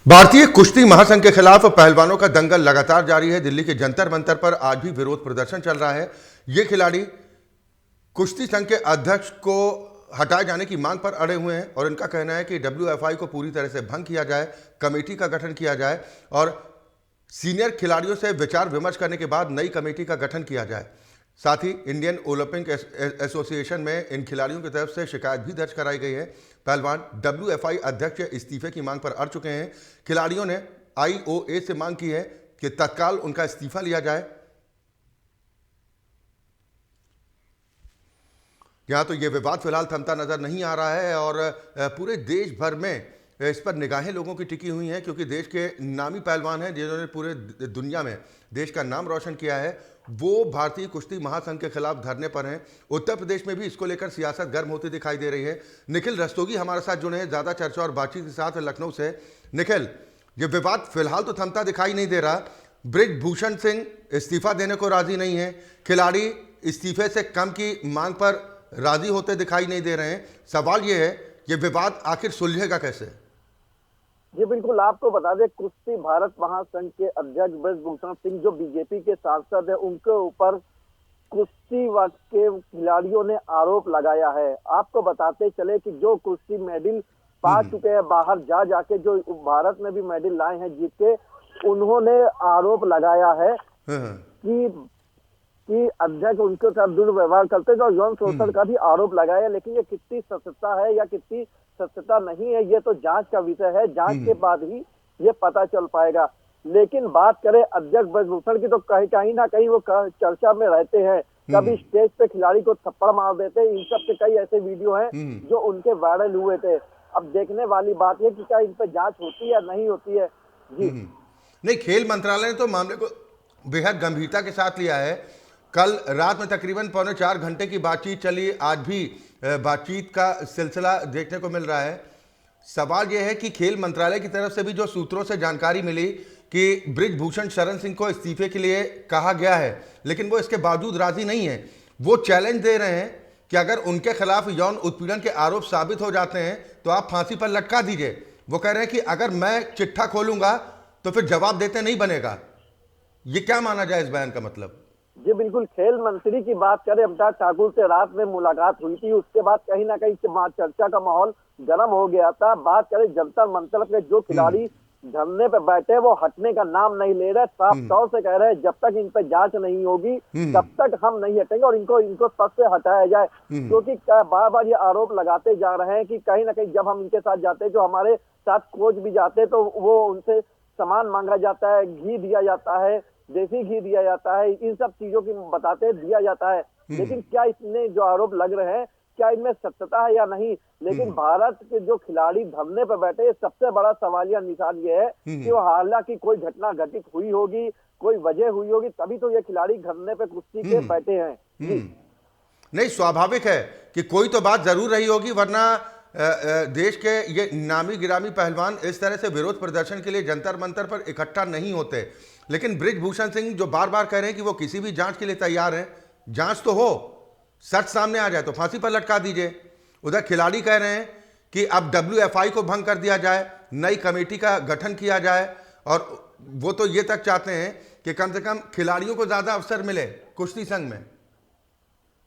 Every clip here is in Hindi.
भारतीय कुश्ती महासंघ के खिलाफ पहलवानों का दंगल लगातार जारी है। दिल्ली के जंतर मंतर पर आज भी विरोध प्रदर्शन चल रहा है। ये खिलाड़ी कुश्ती संघ के अध्यक्ष को हटाए जाने की मांग पर अड़े हुए हैं और इनका कहना है कि डब्ल्यूएफआई को पूरी तरह से भंग किया जाए, कमेटी का गठन किया जाए और सीनियर खिलाड़ियों से विचार विमर्श करने के बाद नई कमेटी का गठन किया जाए। साथ ही इंडियन ओलंपिक एसोसिएशन में इन खिलाड़ियों की तरफ से शिकायत भी दर्ज कराई गई है। पहलवान डब्ल्यूएफआई अध्यक्ष इस्तीफे की मांग पर अड़ चुके हैं। खिलाड़ियों ने आईओए से मांग की है कि तत्काल उनका इस्तीफा लिया जाए। यहां तो यह विवाद फिलहाल थमता नजर नहीं आ रहा है और पूरे देश भर में इस पर निगाहें लोगों की टिकी हुई हैं, क्योंकि देश के नामी पहलवान हैं जिन्होंने पूरे दुनिया में देश का नाम रोशन किया है, वो भारतीय कुश्ती महासंघ के खिलाफ धरने पर हैं। उत्तर प्रदेश में भी इसको लेकर सियासत गर्म होती दिखाई दे रही है। निखिल रस्तोगी हमारे साथ जुड़े हैं ज़्यादा चर्चा और बातचीत के साथ लखनऊ से। निखिल, ये विवाद फिलहाल तो थमता दिखाई नहीं दे रहा। ब्रिजभूषण सिंह इस्तीफा देने को राजी नहीं है, खिलाड़ी इस्तीफे से कम की मांग पर राजी होते दिखाई नहीं दे रहे हैं। सवाल ये है, ये विवाद आखिर सुलझेगा कैसे? जी बिल्कुल, आपको बता दें, कुश्ती भारत महासंघ के अध्यक्ष ब्रिजभूषण सिंह जो बीजेपी के सांसद है, उनके ऊपर कुश्ती के खिलाड़ियों ने आरोप लगाया है। आपको बताते चले कि जो कुश्ती मेडल पा चुके हैं, बाहर जा जाके जो भारत में भी मेडल लाए हैं जीत के, उन्होंने आरोप लगाया है कि अध्यक्ष उनके साथ दुर्व्यवहार करते हैं और यौन शोषण का भी आरोप लगाया। लेकिन ये कितनी सत्यता है या कितनी सत्यता नहीं है, ये तो जांच का विषय है। जांच के बाद ही ये पता चल पाएगा। लेकिन बात करें अध्यक्ष ब्रिजभूषण की, तो कहीं ना कहीं वो चर्चा में रहते हैं। कभी स्टेज पे खिलाड़ी को थप्पड़ मार देते हैं। इन सब के कई ऐसे वीडियो हैं जो उनके वायरल हुए थे। अब देखने वाली बात है कि क्या इन पर जांच होती है या नहीं होती है। जी नहीं, खेल मंत्रालय ने तो मामले को बेहद गंभीरता के साथ लिया है। कल रात में तकरीबन 3.25 घंटे की बातचीत चली। आज भी बातचीत का सिलसिला देखने को मिल रहा है। सवाल यह है कि खेल मंत्रालय की तरफ से भी जो सूत्रों से जानकारी मिली कि ब्रिजभूषण शरण सिंह को इस्तीफे के लिए कहा गया है, लेकिन वो इसके बावजूद राजी नहीं है। वो चैलेंज दे रहे हैं कि अगर उनके खिलाफ यौन उत्पीड़न के आरोप साबित हो जाते हैं तो आप फांसी पर लटका दीजिए। वो कह रहे हैं कि अगर मैं चिट्ठा खोलूंगा तो फिर जवाब देते नहीं बनेगा। ये क्या माना जाए इस बयान का मतलब? जी बिल्कुल, खेल मंत्री की बात करें, अनुराग ठाकुर से रात में मुलाकात हुई थी। उसके बाद कहीं ना कहीं चर्चा का माहौल गर्म हो गया था। बात करें जंतर मंतर पे, जो खिलाड़ी धरने पे बैठे वो हटने का नाम नहीं ले रहे। साफ तौर से कह रहे हैं जब तक इन पे जांच नहीं होगी तब तक हम नहीं हटेंगे और इनको पद से हटाया जाए। क्योंकि बार बार ये आरोप लगाते जा रहे हैं कि कहीं ना कहीं जब हम इनके साथ जाते हैं, जो हमारे साथ कोच भी जाते हैं, तो वो उनसे सामान मांगा जाता है, घी दिया जाता है, देसी घी दिया जाता है, इन सब चीजों की बताते दिया जाता है। लेकिन क्या इसमें जो आरोप लग रहे हैं, क्या इनमें सत्यता है या नहीं? लेकिन भारत के जो खिलाड़ी धरने पर बैठे, सबसे बड़ा सवालिया निशान ये है कि वो हालांकि कोई घटना घटित हुई होगी, कोई वजह हुई होगी, तभी तो ये खिलाड़ी धरने पे कुश्ती के बैठे हैं। नहीं, स्वाभाविक है कि कोई तो बात जरूर रही होगी, वरना देश के ये नामी गिरामी पहलवान इस तरह से विरोध प्रदर्शन के लिए जंतर मंतर पर इकट्ठा नहीं होते। लेकिन ब्रिजभूषण सिंह जो बार बार कह रहे हैं कि वो किसी भी जांच के लिए तैयार हैं, जांच तो हो, सच सामने आ जाए तो फांसी पर लटका दीजिए। उधर खिलाड़ी कह रहे हैं कि अब डब्ल्यूएफआई को भंग कर दिया जाए, नई कमेटी का गठन किया जाए और वो तो ये तक चाहते हैं कि कम से कम खिलाड़ियों को ज्यादा अवसर मिले कुश्ती संघ में।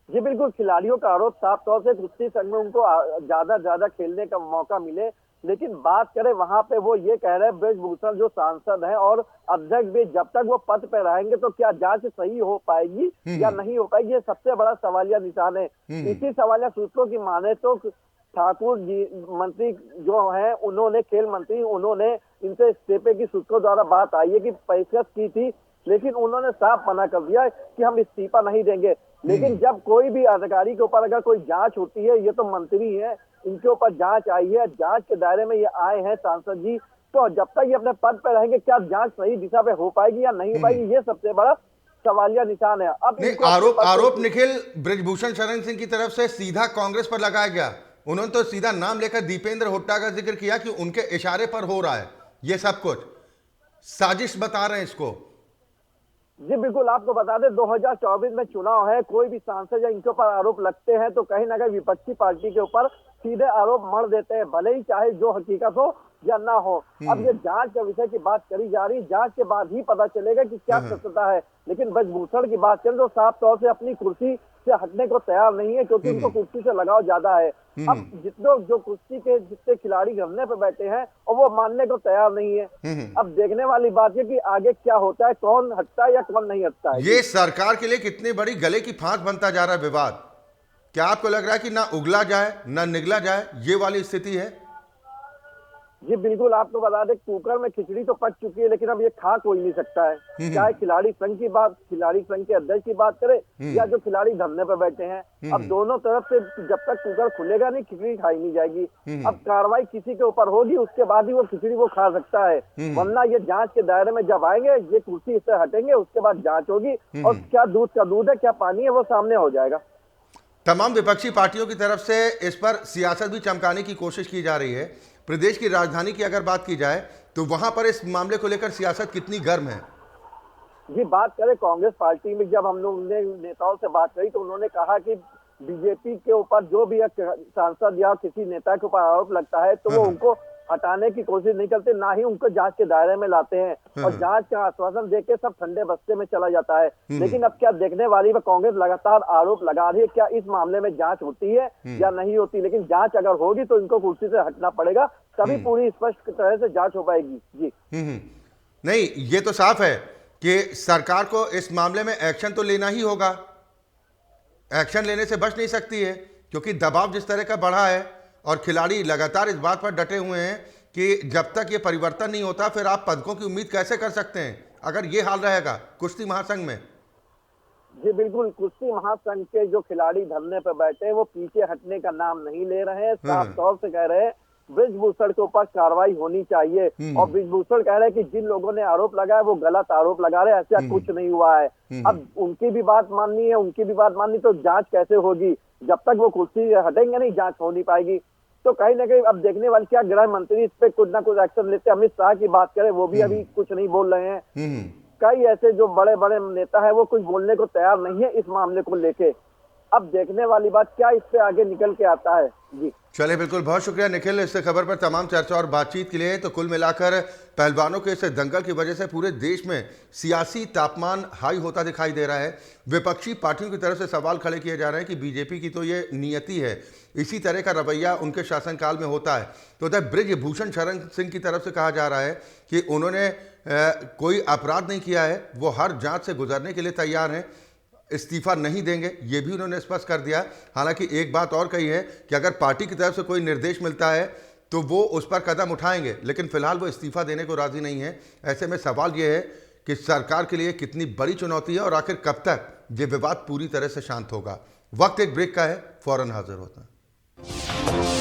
जी बिल्कुल, खिलाड़ियों का आरोप साफ तौर से कुश्ती संघ में उनको ज्यादा खेलने का मौका मिले। लेकिन बात करें वहां पे, वो ये कह रहे हैं ब्रिजभूषण जो सांसद हैं और अध्यक्ष भी, जब तक वो पद पे रहेंगे तो क्या जांच सही हो पाएगी या नहीं हो पाएगी, ये सबसे बड़ा सवालिया निशान है। इसी सवालिया सूत्रों की माने तो ठाकुर जी मंत्री जो है, उन्होंने खेल मंत्री, उन्होंने इनसे इस्तीफे की सूत्रों द्वारा बात आई है कि पेशकश की थी, लेकिन उन्होंने साफ मना कर दिया कि हम इस्तीफा नहीं देंगे। लेकिन जब कोई भी अधिकारी के ऊपर अगर कोई जांच होती है, ये तो मंत्री है, इनके ऊपर जांच आई है, जांच के दायरे में ये आए हैं सांसद जी, तो जब तक ये अपने पद पे रहेंगे, क्या जांच सही दिशा पे हो पाएगी या नहीं हो पाएगी, ये सबसे बड़ा सवालिया निशान है। अब आरोप निखिल ब्रिजभूषण शरण सिंह की तरफ से सीधा कांग्रेस पर लगाया गया। उन्होंने तो सीधा नाम लेकर दीपेंद्र हुड्डा का जिक्र किया कि उनके इशारे पर हो रहा है ये सब कुछ, साजिश बता रहे हैं इसको। जी बिल्कुल, आपको बता दें 2024 में चुनाव है, कोई भी सांसद या इनके ऊपर आरोप लगते हैं तो कहीं ना कहीं विपक्षी पार्टी के ऊपर सीधे आरोप मढ़ देते हैं, भले ही चाहे जो हकीकत हो या ना हो। अब ये जांच के विषय की बात करी जा रही, जांच के बाद ही पता चलेगा कि क्या सत्यता है। लेकिन ब्रजभूषण की बात करें तो साफ तौर से अपनी कुर्सी से हटने को तैयार नहीं है, क्योंकि उनको कुर्सी से लगाव ज्यादा है। अब जितने जो कुर्सी के जितने खिलाड़ी धरने पे बैठे हैं और वो मानने को तैयार नहीं है। अब देखने वाली बात है कि आगे क्या होता है, कौन हटता है या कौन नहीं हटता है। ये सरकार के लिए कितनी बड़ी गले की फांस बनता जा रहा है विवाद। क्या आपको लग रहा है कि ना उगला जाए ना निगला जाए, ये वाली स्थिति है? जी बिल्कुल, आपको बता दें कुकर में खिचड़ी तो पक चुकी है, लेकिन अब ये खा कोई नहीं सकता है। चाहे खिलाड़ी संघ की बात, खिलाड़ी संघ के अध्यक्ष की बात करें या जो खिलाड़ी धरने पर बैठे हैं, अब दोनों तरफ से जब तक कुकर खुलेगा नहीं खिचड़ी खाई नहीं जाएगी। अब कार्रवाई किसी के ऊपर होगी, उसके बाद ही वो खिचड़ी वो खा सकता है, वरना ये जांच के दायरे में जब आएंगे, ये कुर्सी से हटेंगे, उसके बाद जांच होगी और क्या दूध का दूध है क्या पानी है वो सामने हो जाएगा। तमाम विपक्षी पार्टियों की तरफ से इस पर सियासत भी चमकाने की कोशिश की जा रही है। प्रदेश की राजधानी की अगर बात की जाए तो वहां पर इस मामले को लेकर सियासत कितनी गर्म है? जी बात करें कांग्रेस पार्टी में, जब हम लोग ने नेताओं से बात करी तो उन्होंने कहा कि बीजेपी के ऊपर जो भी एक सांसद या किसी नेता के ऊपर आरोप लगता है तो वो उनको हटाने की कोशिश नहीं करते, ना ही उनको जांच के दायरे में लाते हैं और जांच का आश्वासन देके सब ठंडे बस्ते में चला जाता है। लेकिन अब क्या देखने वाली है, कांग्रेस लगातार आरोप लगा रही है, क्या इस मामले में जांच होती है या नहीं होती। लेकिन जांच अगर होगी तो इनको कुर्सी से हटना पड़ेगा, तभी पूरी स्पष्ट तरह से जांच हो पाएगी। जी नहीं, ये तो साफ है कि सरकार को इस मामले में एक्शन तो लेना ही होगा। एक्शन लेने से बच नहीं सकती है, क्योंकि दबाव जिस तरह का बढ़ा है और खिलाड़ी लगातार इस बात पर डटे हुए हैं कि जब तक ये परिवर्तन नहीं होता फिर आप पदकों की उम्मीद कैसे कर सकते हैं, अगर ये हाल रहेगा कुश्ती महासंघ में। जी बिल्कुल, कुश्ती महासंघ के जो खिलाड़ी धरने पर बैठे हैं वो पीछे हटने का नाम नहीं ले रहे हैं, साफ तौर से कह रहे हैं ब्रजभूषण के ऊपर कार्रवाई होनी चाहिए। और ब्रजभूषण कह रहे हैं कि जिन लोगों ने आरोप लगाया वो गलत आरोप लगा रहे हैं, ऐसा कुछ नहीं हुआ है। अब उनकी भी बात माननी है, उनकी भी बात माननी, तो जांच कैसे होगी? जब तक वो कुर्सी हटेंगे नहीं जांच हो नहीं पाएगी। तो कहीं ना कहीं अब देखने वाले क्या गृह मंत्री इस पे कुछ ना कुछ एक्शन लेते। अमित शाह की बात करें वो भी अभी कुछ नहीं बोल रहे हैं। कई ऐसे जो बड़े बड़े नेता है वो कुछ बोलने को तैयार नहीं है इस मामले को लेके। अब देखने वाली बात क्या इस पे आगे निकल के आता है। जी चलिए, बिल्कुल, बहुत शुक्रिया निखिल इस खबर पर तमाम चर्चा और बातचीत के लिए। तो कुल मिलाकर पहलवानों के इस दंगल की वजह से पूरे देश में सियासी तापमान हाई होता दिखाई दे रहा है। विपक्षी पार्टियों की तरफ से सवाल खड़े किए जा रहे हैं कि बीजेपी की तो ये नियति है, इसी तरह का रवैया उनके शासनकाल में होता है। तो उधर ब्रजभूषण शरण सिंह की तरफ से कहा जा रहा है कि उन्होंने कोई अपराध नहीं किया है, वो हर जांच से गुजरने के लिए तैयार हैं, इस्तीफा नहीं देंगे, ये भी उन्होंने स्पष्ट कर दिया। हालांकि एक बात और कही है कि अगर पार्टी की तरफ से कोई निर्देश मिलता है तो वो उस पर कदम उठाएंगे, लेकिन फिलहाल वो इस्तीफा देने को राजी नहीं है। ऐसे में सवाल ये है कि सरकार के लिए कितनी बड़ी चुनौती है और आखिर कब तक ये विवाद पूरी तरह से शांत होगा। वक्त एक ब्रेक का है, फौरन हाजिर होता है।